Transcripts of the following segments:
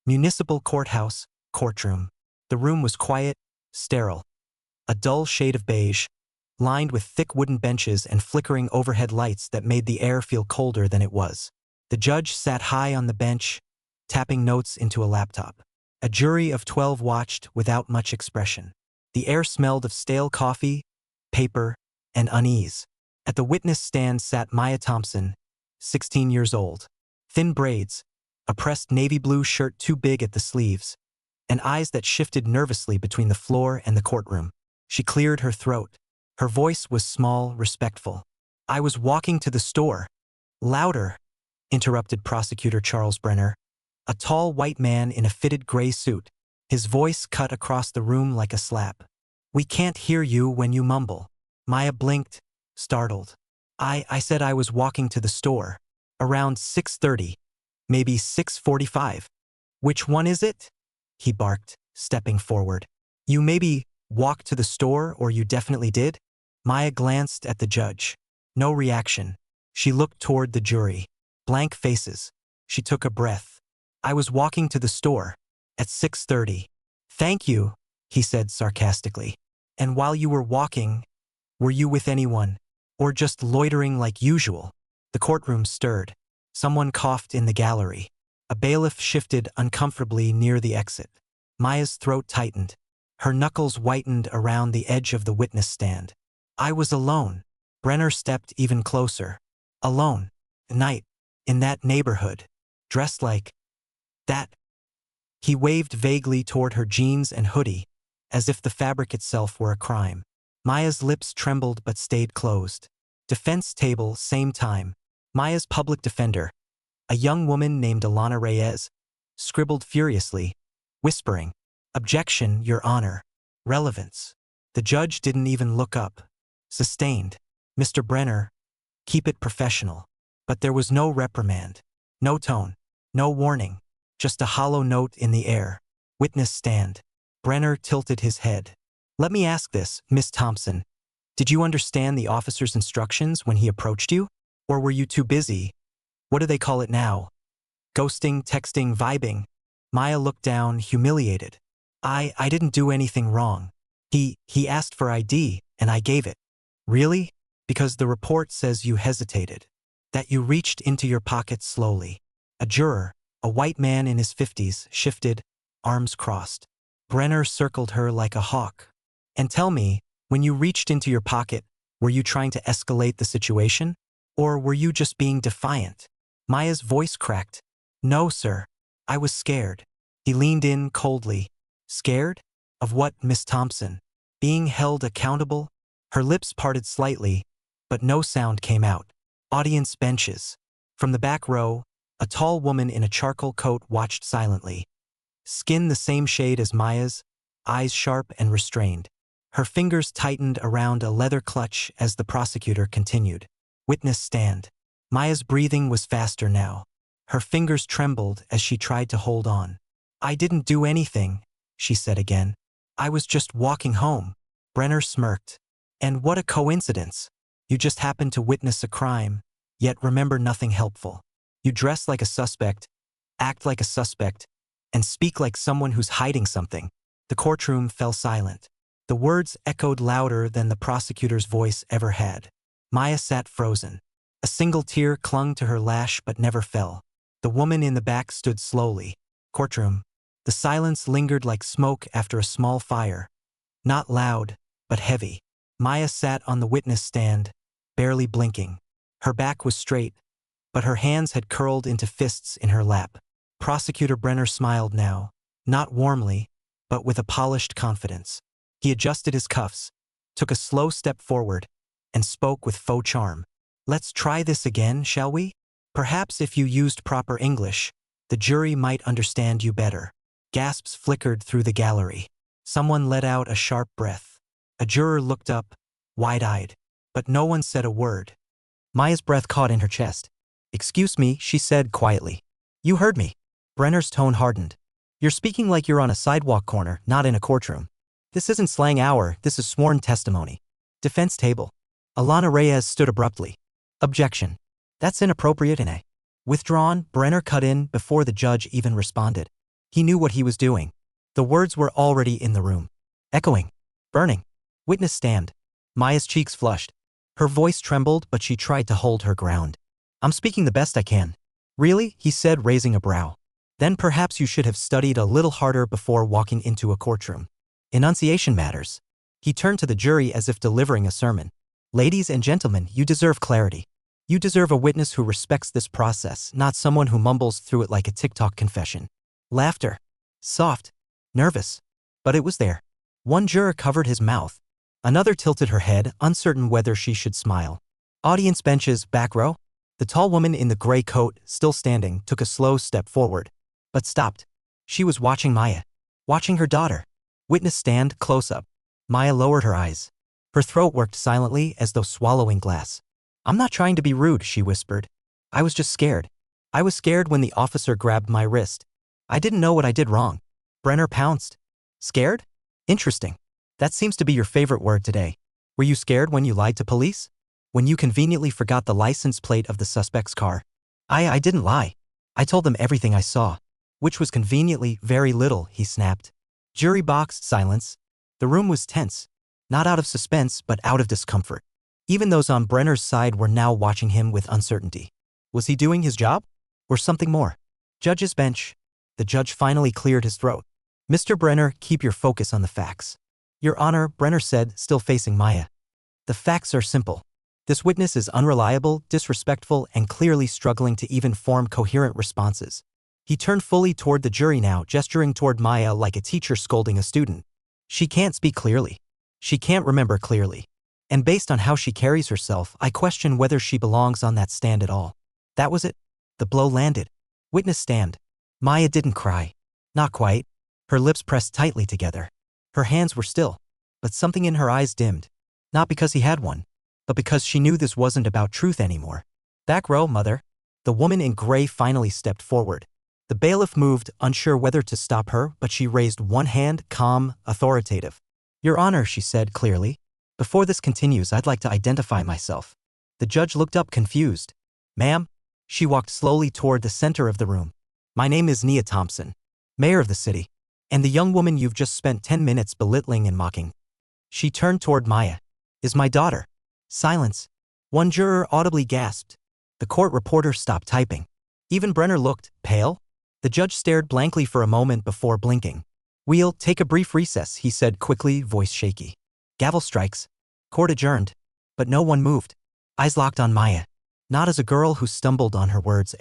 Municipal courthouse, courtroom. The room was quiet, sterile. A dull shade of beige, lined with thick wooden benches and flickering overhead lights that made the air feel colder than it was. The judge sat high on the bench, tapping notes into a laptop. A jury of 12 watched without much expression. The air smelled of stale coffee, paper, and unease. At the witness stand sat Maya Thompson, 16 years old. Thin braids, a pressed navy blue shirt too big at the sleeves, and eyes that shifted nervously between the floor and the courtroom. She cleared her throat. Her voice was small, respectful. "I was walking to the store." "Louder," interrupted Prosecutor Charles Brenner, a tall white man in a fitted gray suit. His voice cut across the room like a slap. "We can't hear you when you mumble." Maya blinked, startled. I said I was walking to the store. Around 6:30, maybe 6:45. "Which one is it?" he barked, stepping forward. "You maybe walked to the store, or you definitely did?" Maya glanced at the judge. No reaction. She looked toward the jury. Blank faces. She took a breath. "I was walking to the store. At 6:30. "Thank you," he said sarcastically. "And while you were walking, were you with anyone? Or just loitering like usual?" The courtroom stirred. Someone coughed in the gallery. A bailiff shifted uncomfortably near the exit. Maya's throat tightened. Her knuckles whitened around the edge of the witness stand. "I was alone." Brenner stepped even closer. "Alone. Night. In that neighborhood. Dressed like that." He waved vaguely toward her jeans and hoodie, as if the fabric itself were a crime. Maya's lips trembled but stayed closed. Defense table, same time. Maya's public defender, a young woman named Alana Reyes, scribbled furiously, whispering, "Objection, Your Honor. Relevance." The judge didn't even look up. Sustained. "Mr. Brenner, keep it professional." But there was no reprimand. No tone. No warning. Just a hollow note in the air. Witness stand. Brenner tilted his head. "Let me ask this, Miss Thompson. Did you understand the officer's instructions when he approached you? Or were you too busy? What do they call it now? Ghosting, texting, vibing?" Maya looked down, humiliated. I didn't do anything wrong. He asked for ID, and I gave it." "Really? Because the report says you hesitated. That you reached into your pocket slowly." A juror, a white man in his 50s, shifted, arms crossed. Brenner circled her like a hawk. "And tell me, when you reached into your pocket, were you trying to escalate the situation? Or were you just being defiant?" Maya's voice cracked. "No, sir. I was scared." He leaned in coldly. "Scared? Of what, Miss Thompson? Being held accountable?" Her lips parted slightly, but no sound came out. Audience benches. From the back row, a tall woman in a charcoal coat watched silently. Skin the same shade as Maya's, eyes sharp and restrained. Her fingers tightened around a leather clutch as the prosecutor continued. Witness stand. Maya's breathing was faster now. Her fingers trembled as she tried to hold on. "I didn't do anything," she said again. "I was just walking home." Brenner smirked. "And what a coincidence. You just happened to witness a crime, yet remember nothing helpful. You dress like a suspect, act like a suspect, and speak like someone who's hiding something." The courtroom fell silent. The words echoed louder than the prosecutor's voice ever had. Maya sat frozen. A single tear clung to her lash but never fell. The woman in the back stood slowly. Courtroom. The silence lingered like smoke after a small fire. Not loud, but heavy. Maya sat on the witness stand, barely blinking. Her back was straight, but her hands had curled into fists in her lap. Prosecutor Brenner smiled now, not warmly, but with a polished confidence. He adjusted his cuffs, took a slow step forward, and spoke with faux charm. "Let's try this again, shall we? Perhaps if you used proper English, the jury might understand you better." Gasps flickered through the gallery. Someone let out a sharp breath. A juror looked up, wide-eyed, but no one said a word. Maya's breath caught in her chest. "Excuse me," she said quietly. "You heard me." Brenner's tone hardened. "You're speaking like you're on a sidewalk corner, not in a courtroom. This isn't slang hour, this is sworn testimony." Defense table. Alana Reyes stood abruptly. "Objection. That's inappropriate and withdrawn." Brenner cut in before the judge even responded. He knew what he was doing. The words were already in the room. Echoing. Burning. Witness stand. Maya's cheeks flushed. Her voice trembled, but she tried to hold her ground. I'm speaking the best I can. Really? He said, raising a brow. Then perhaps you should have studied a little harder before walking into a courtroom. Enunciation matters. He turned to the jury as if delivering a sermon. Ladies and gentlemen, you deserve clarity. You deserve a witness who respects this process, not someone who mumbles through it like a TikTok confession. Laughter. Soft. Nervous. But it was there. One juror covered his mouth. Another tilted her head, uncertain whether she should smile. Audience benches, back row. The tall woman in the gray coat, still standing, took a slow step forward. But stopped. She was watching Maya. Watching her daughter. Witness stand, close up. Maya lowered her eyes. Her throat worked silently as though swallowing glass. I'm not trying to be rude, she whispered. I was just scared. I was scared when the officer grabbed my wrist. I didn't know what I did wrong. Brenner pounced. Scared? Interesting. That seems to be your favorite word today. Were you scared when you lied to police? When you conveniently forgot the license plate of the suspect's car? I didn't lie. I told them everything I saw. Which was conveniently very little, he snapped. Jury box, silence. The room was tense. Not out of suspense, but out of discomfort. Even those on Brenner's side were now watching him with uncertainty. Was he doing his job? Or something more? Judge's bench. The judge finally cleared his throat. Mr. Brenner, keep your focus on the facts. Your Honor, Brenner said, still facing Maya. The facts are simple. This witness is unreliable, disrespectful, and clearly struggling to even form coherent responses. He turned fully toward the jury now, gesturing toward Maya like a teacher scolding a student. She can't speak clearly. She can't remember clearly. And based on how she carries herself, I question whether she belongs on that stand at all. That was it. The blow landed. Witness stand. Maya didn't cry. Not quite. Her lips pressed tightly together. Her hands were still. But something in her eyes dimmed. Not because he had one, but because she knew this wasn't about truth anymore. Back row, mother. The woman in gray finally stepped forward. The bailiff moved, unsure whether to stop her, but she raised one hand, calm, authoritative. Your Honor, she said clearly. Before this continues, I'd like to identify myself. The judge looked up confused. Ma'am? She walked slowly toward the center of the room. My name is Nia Thompson, mayor of the city, and the young woman you've just spent 10 minutes belittling and mocking. She turned toward Maya. Is my daughter. Silence. One juror audibly gasped. The court reporter stopped typing. Even Brenner looked pale. The judge stared blankly for a moment before blinking. We'll take a brief recess, he said quickly, voice shaky. Gavel strikes. Court adjourned. But no one moved. Eyes locked on Maya. Not as a girl who stumbled on her words,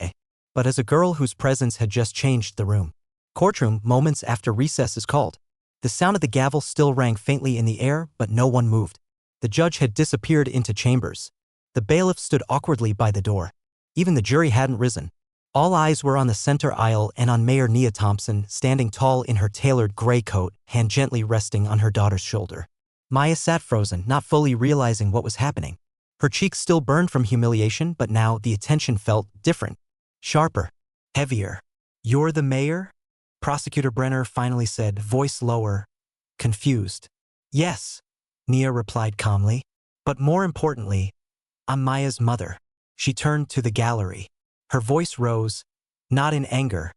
but as a girl whose presence had just changed the room. Courtroom, moments after recess is called. The sound of the gavel still rang faintly in the air, but no one moved. The judge had disappeared into chambers. The bailiff stood awkwardly by the door. Even the jury hadn't risen. All eyes were on the center aisle and on Mayor Nia Thompson, standing tall in her tailored gray coat, hand gently resting on her daughter's shoulder. Maya sat frozen, not fully realizing what was happening. Her cheeks still burned from humiliation, but now the attention felt different. Sharper. Heavier. You're the mayor? Prosecutor Brenner finally said, voice lower. Confused. Yes, Nia replied calmly. But more importantly, I'm Maya's mother. She turned to the gallery. Her voice rose, not in anger,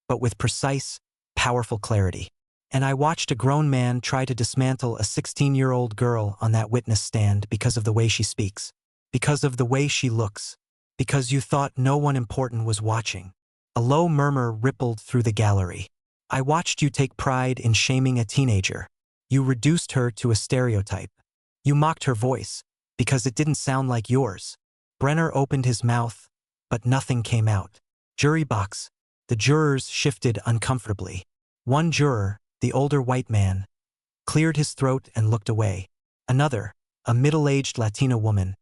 but with precise, powerful clarity. And I watched a grown man try to dismantle a 16-year-old girl on that witness stand because of the way she speaks, because of the way she looks, because you thought no one important was watching. A low murmur rippled through the gallery. I watched you take pride in shaming a teenager. You reduced her to a stereotype. You mocked her voice, because it didn't sound like yours. Brenner opened his mouth, but nothing came out. Jury box. The jurors shifted uncomfortably. One juror, the older white man, cleared his throat and looked away. Another, a middle-aged Latina woman,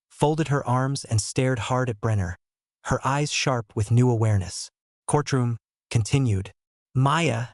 folded her arms and stared hard at Brenner, her eyes sharp with new awareness. Courtroom continued. Maya,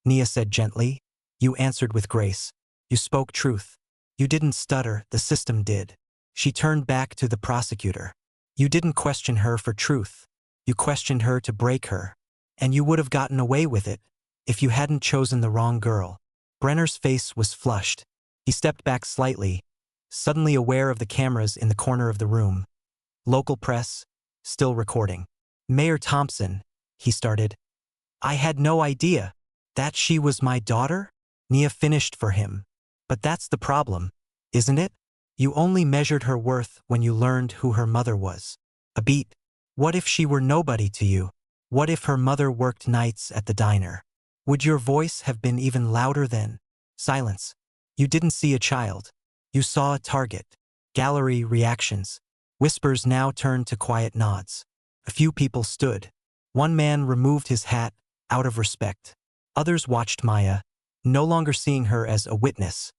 Nia said gently, you answered with grace. You spoke truth. You didn't stutter, the system did. She turned back to the prosecutor. You didn't question her for truth. You questioned her to break her. And you would have gotten away with it if you hadn't chosen the wrong girl. Brenner's face was flushed. He stepped back slightly, suddenly aware of the cameras in the corner of the room. Local press, still recording. Mayor Thompson, he started. I had no idea that she was my daughter? Nia finished for him. But that's the problem, isn't it? You only measured her worth when you learned who her mother was. A beat. What if she were nobody to you? What if her mother worked nights at the diner? Would your voice have been even louder then? Silence. You didn't see a child. You saw a target. Gallery reactions. Whispers now turned to quiet nods. A few people stood. One man removed his hat, out of respect. Others watched Maya, no longer seeing her as a witness,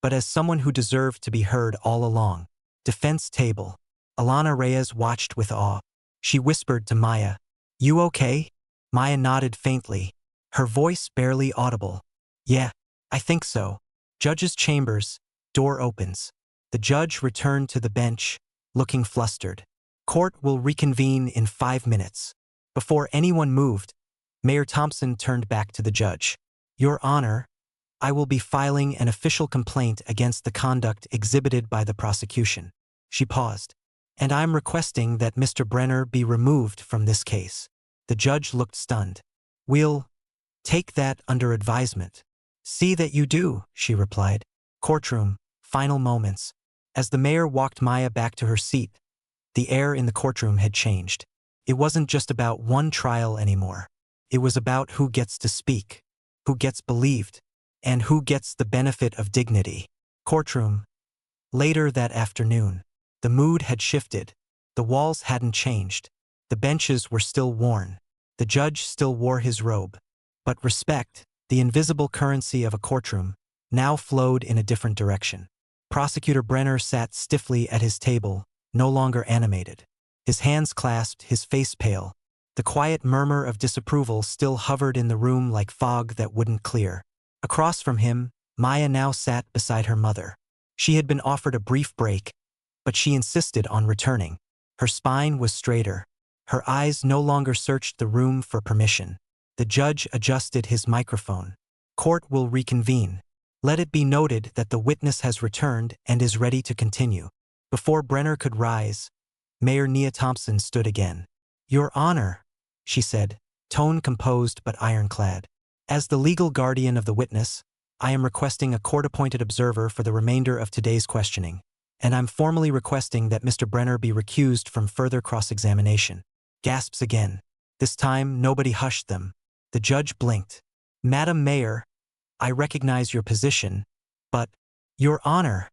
but as someone who deserved to be heard all along. Defense table. Alana Reyes watched with awe. She whispered to Maya, "You okay?" Maya nodded faintly, her voice barely audible. "Yeah, I think so." Judge's chambers. Door opens. The judge returned to the bench, looking flustered. Court will reconvene in 5 minutes. Before anyone moved, Mayor Thompson turned back to the judge. "Your Honor, I will be filing an official complaint against the conduct exhibited by the prosecution." She paused. "And I'm requesting that Mr. Brenner be removed from this case." The judge looked stunned. "We'll take that under advisement." "See that you do," she replied. Courtroom. Final moments. As the mayor walked Maya back to her seat, the air in the courtroom had changed. It wasn't just about one trial anymore. It was about who gets to speak, who gets believed, and who gets the benefit of dignity. Courtroom. Later that afternoon, the mood had shifted. The walls hadn't changed. The benches were still worn. The judge still wore his robe. But respect, the invisible currency of a courtroom, now flowed in a different direction. Prosecutor Brenner sat stiffly at his table, no longer animated. His hands clasped, his face pale. The quiet murmur of disapproval still hovered in the room like fog that wouldn't clear. Across from him, Maya now sat beside her mother. She had been offered a brief break, but she insisted on returning. Her spine was straighter. Her eyes no longer searched the room for permission. The judge adjusted his microphone. "Court will reconvene. Let it be noted that the witness has returned and is ready to continue." Before Brenner could rise, Mayor Nia Thompson stood again. "Your Honor," she said, tone composed but ironclad. "As the legal guardian of the witness, I am requesting a court-appointed observer for the remainder of today's questioning, and I'm formally requesting that Mr. Brenner be recused from further cross-examination." Gasps again. This time, nobody hushed them. The judge blinked. "Madam Mayor, I recognize your position, but—" "Your Honor,"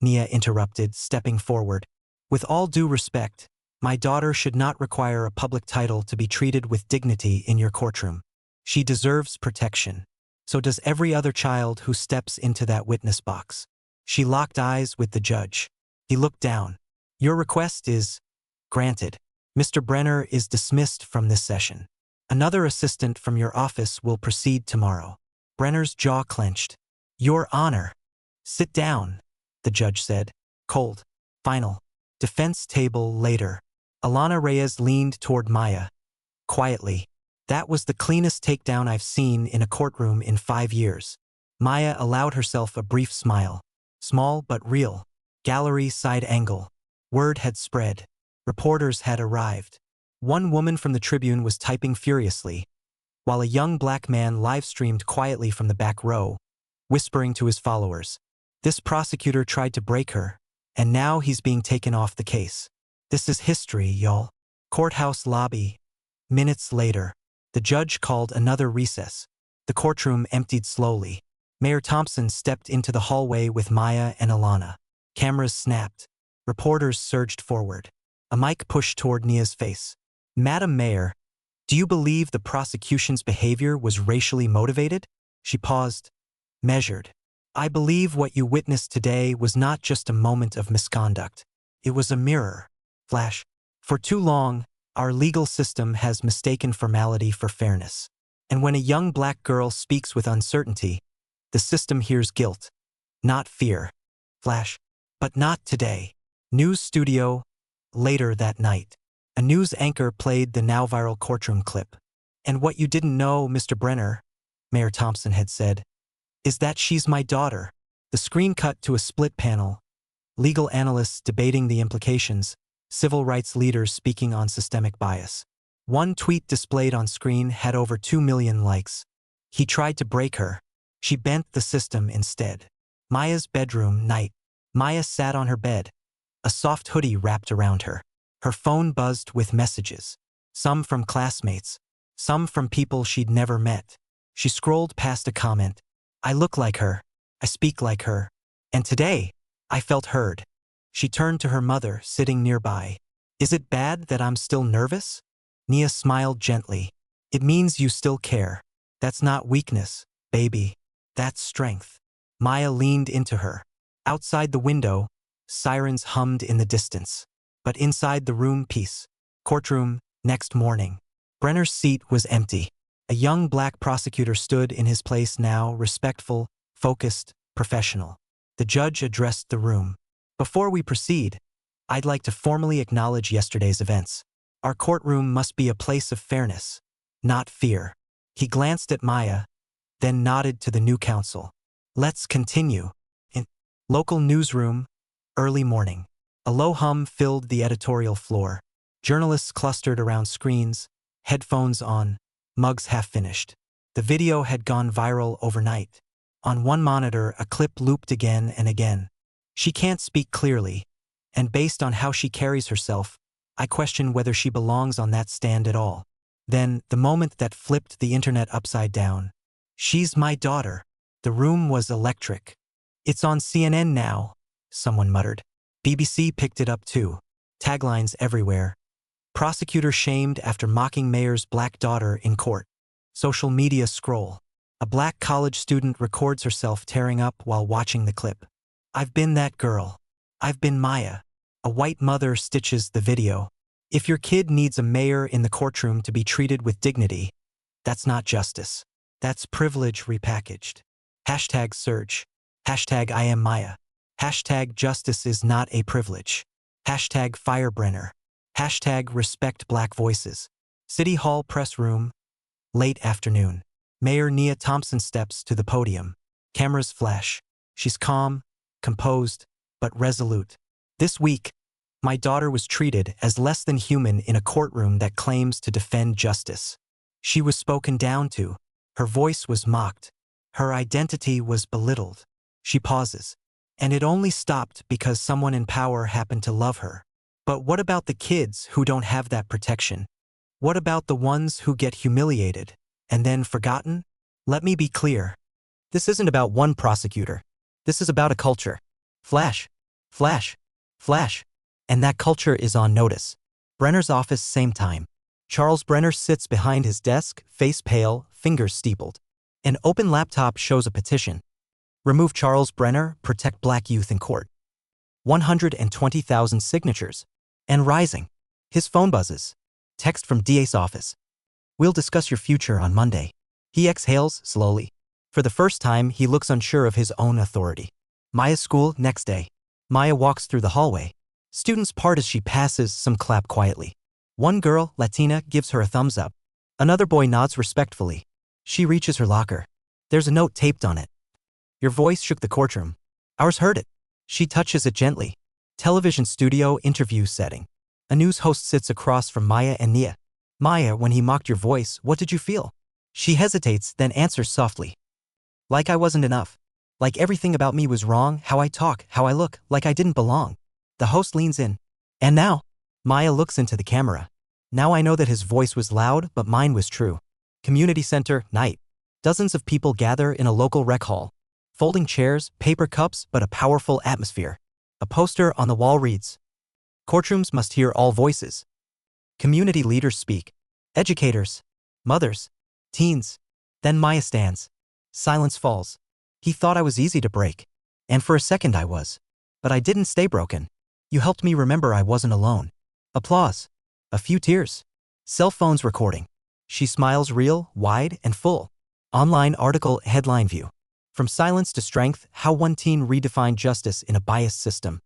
Nia interrupted, stepping forward. "With all due respect, my daughter should not require a public title to be treated with dignity in your courtroom. She deserves protection. So does every other child who steps into that witness box." She locked eyes with the judge. He looked down. "Your request is granted. Mr. Brenner is dismissed from this session. Another assistant from your office will proceed tomorrow." Brenner's jaw clenched. "Your Honor." "Sit down," the judge said. Cold. Final. Defense table later. Alana Reyes leaned toward Maya. Quietly. "That was the cleanest takedown I've seen in a courtroom in 5 years." Maya allowed herself a brief smile. Small but real. Gallery side angle. Word had spread. Reporters had arrived. One woman from the Tribune was typing furiously, while a young black man live-streamed quietly from the back row, whispering to his followers. "This prosecutor tried to break her, and now he's being taken off the case. This is history, y'all." Courthouse lobby. Minutes later, the judge called another recess. The courtroom emptied slowly. Mayor Thompson stepped into the hallway with Maya and Alana. Cameras snapped. Reporters surged forward. A mic pushed toward Nia's face. "Madam Mayor, do you believe the prosecution's behavior was racially motivated?" She paused, measured. "I believe what you witnessed today was not just a moment of misconduct. It was a mirror." Flash. "For too long, our legal system has mistaken formality for fairness. And when a young black girl speaks with uncertainty, the system hears guilt, not fear." Flash. "But not today." News studio. Later that night, a news anchor played the now viral courtroom clip. "And what you didn't know, Mr. Brenner," Mayor Thompson had said, "is that she's my daughter." The screen cut to a split panel. Legal analysts debating the implications, civil rights leaders speaking on systemic bias. One tweet displayed on screen had over 2 million likes. He tried to break her. She bent the system instead. Maya's bedroom night. Maya sat on her bed, a soft hoodie wrapped around her. Her phone buzzed with messages. Some from classmates, some from people she'd never met. She scrolled past a comment. I look like her. I speak like her. And today, I felt heard. She turned to her mother, sitting nearby. Is it bad that I'm still nervous? Nia smiled gently. It means you still care. That's not weakness, baby. That's strength. Maya leaned into her. Outside the window, sirens hummed in the distance. But inside the room, peace. Courtroom, next morning. Brenner's seat was empty. A young black prosecutor stood in his place now, respectful, focused, professional. The judge addressed the room. Before we proceed, I'd like to formally acknowledge yesterday's events. Our courtroom must be a place of fairness, not fear. He glanced at Maya, then nodded to the new counsel. Let's continue. In local newsroom, early morning. A low hum filled the editorial floor. Journalists clustered around screens, headphones on, mugs half finished. The video had gone viral overnight. On one monitor, a clip looped again and again. She can't speak clearly, and based on how she carries herself, I question whether she belongs on that stand at all. Then, the moment that flipped the internet upside down. She's my daughter. The room was electric. It's on CNN now, someone muttered. BBC picked it up too. Taglines everywhere. Prosecutor shamed after mocking mayor's black daughter in court. Social media scroll. A black college student records herself tearing up while watching the clip. I've been that girl. I've been Maya. A white mother stitches the video. If your kid needs a mayor in the courtroom to be treated with dignity, that's not justice. That's privilege repackaged. Hashtag surge. Hashtag I am Maya. Hashtag justice is not a privilege. Hashtag fire Brenner. Hashtag respect black voices. City Hall press room. Late afternoon. Mayor Nia Thompson steps to the podium. Cameras flash. She's calm, composed, but resolute. This week, my daughter was treated as less than human in a courtroom that claims to defend justice. She was spoken down to. Her voice was mocked. Her identity was belittled. She pauses. And it only stopped because someone in power happened to love her. But what about the kids who don't have that protection? What about the ones who get humiliated and then forgotten? Let me be clear. This isn't about one prosecutor. This is about a culture. Flash. Flash. Flash. And that culture is on notice. Brenner's office, same time. Charles Brenner sits behind his desk, face pale, fingers steepled. An open laptop shows a petition. Remove Charles Brenner, protect black youth in court. 120,000 signatures. And rising. His phone buzzes. Text from DA's office. We'll discuss your future on Monday. He exhales slowly. For the first time, he looks unsure of his own authority. Maya's school, next day. Maya walks through the hallway. Students part as she passes, some clap quietly. One girl, Latina, gives her a thumbs up. Another boy nods respectfully. She reaches her locker. There's a note taped on it. Your voice shook the courtroom. Ours heard it. She touches it gently. Television studio interview setting. A news host sits across from Maya and Nia. Maya, when he mocked your voice, what did you feel? She hesitates, then answers softly. Like I wasn't enough. Like everything about me was wrong, how I talk, how I look, like I didn't belong. The host leans in. And now? Maya looks into the camera. Now I know that his voice was loud, but mine was true. Community center, night. Dozens of people gather in a local rec hall. Folding chairs, paper cups, but a powerful atmosphere. A poster on the wall reads, Courtrooms must hear all voices. Community leaders speak. Educators. Mothers. Teens. Then Maya stands. Silence falls. He thought I was easy to break. And for a second I was. But I didn't stay broken. You helped me remember I wasn't alone. Applause. A few tears. Cell phones recording. She smiles real, wide, and full. Online article headline view. From silence to strength, how one teen redefined justice in a biased system.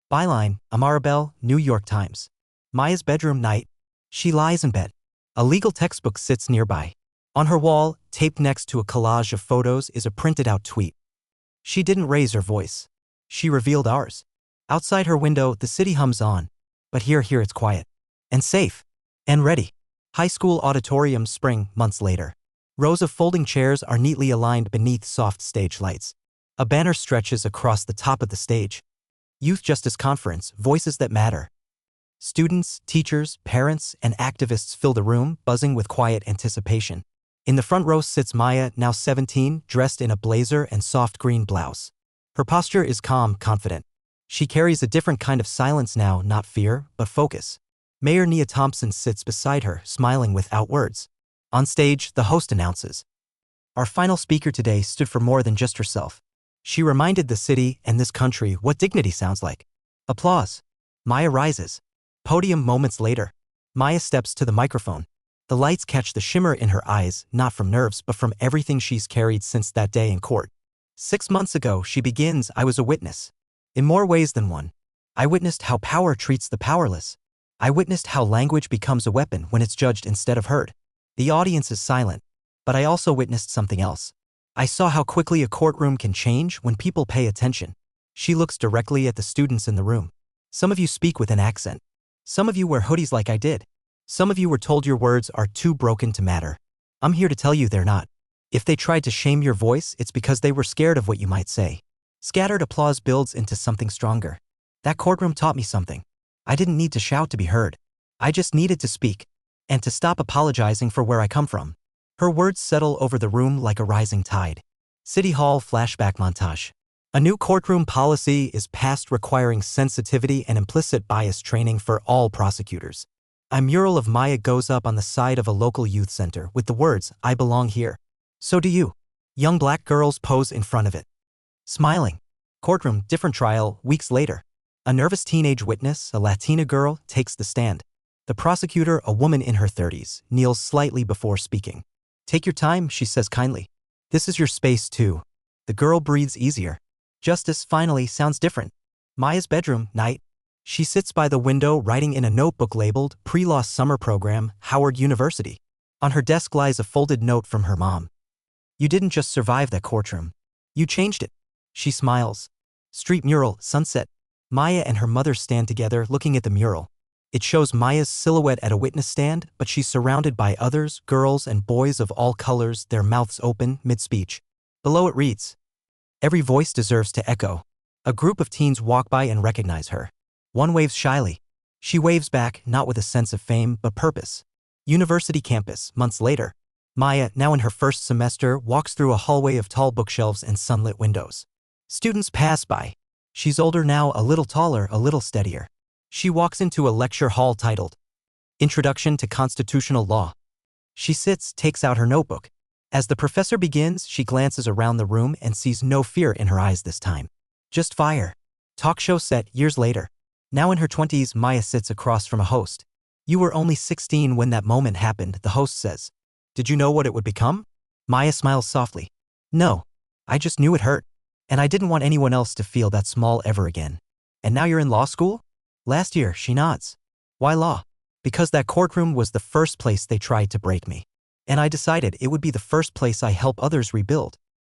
Byline, Amarabelle, New York Times. Maya's bedroom night. She lies in bed. A legal textbook sits nearby. On her wall, taped next to a collage of photos, is a printed-out tweet. She didn't raise her voice. She revealed ours. Outside her window, the city hums on. But here it's quiet. And safe. And ready. High school auditorium, spring, months later. Rows of folding chairs are neatly aligned beneath soft stage lights. A banner stretches across the top of the stage. Youth Justice Conference, Voices That Matter. Students, teachers, parents, and activists fill the room, buzzing with quiet anticipation. In the front row sits Maya, now 17, dressed in a blazer and soft green blouse. Her posture is calm, confident. She carries a different kind of silence now, not fear, but focus. Mayor Nia Thompson sits beside her, smiling without words. On stage, the host announces, "Our final speaker today stood for more than just herself. She reminded the city and this country what dignity sounds like." Applause. Maya rises. Podium moments later. Maya steps to the microphone. The lights catch the shimmer in her eyes, not from nerves but from everything she's carried since that day in court. 6 months ago, she begins, I was a witness. In more ways than one. I witnessed how power treats the powerless. I witnessed how language becomes a weapon when it's judged instead of heard. The audience is silent. But I also witnessed something else. I saw how quickly a courtroom can change when people pay attention. She looks directly at the students in the room. Some of you speak with an accent. Some of you wear hoodies like I did. Some of you were told your words are too broken to matter. I'm here to tell you they're not. If they tried to shame your voice, it's because they were scared of what you might say. Scattered applause builds into something stronger. That courtroom taught me something. I didn't need to shout to be heard. I just needed to speak. And to stop apologizing for where I come from. Her words settle over the room like a rising tide. City Hall flashback montage. A new courtroom policy is passed requiring sensitivity and implicit bias training for all prosecutors. A mural of Maya goes up on the side of a local youth center with the words, I belong here. So do you. Young black girls pose in front of it. Smiling. Courtroom, different trial, weeks later. A nervous teenage witness, a Latina girl, takes the stand. The prosecutor, a woman in her 30s, kneels slightly before speaking. Take your time, she says kindly. This is your space too. The girl breathes easier. Justice finally sounds different. Maya's bedroom, night. She sits by the window writing in a notebook labeled Pre-Law Summer Program, Howard University. On her desk lies a folded note from her mom. You didn't just survive that courtroom. You changed it. She smiles. Street mural, sunset. Maya and her mother stand together looking at the mural. It shows Maya's silhouette at a witness stand, but she's surrounded by others, girls and boys of all colors, their mouths open, mid-speech. Below it reads, every voice deserves to echo. A group of teens walk by and recognize her. One waves shyly. She waves back, not with a sense of fame, but purpose. University campus, months later. Maya, now in her first semester, walks through a hallway of tall bookshelves and sunlit windows. Students pass by. She's older now, a little taller, a little steadier. She walks into a lecture hall titled, Introduction to Constitutional Law. She sits, takes out her notebook. As the professor begins, she glances around the room and sees no fear in her eyes this time. Just fire. Talk show set, years later. Now in her 20s, Maya sits across from a host. You were only 16 when that moment happened, the host says. Did you know what it would become? Maya smiles softly. No. I just knew it hurt. And I didn't want anyone else to feel that small ever again. And now you're in law school? Last year, she nods. Why law? Because that courtroom was the first place they tried to break me. And I decided it would be the first place I help others rebuild.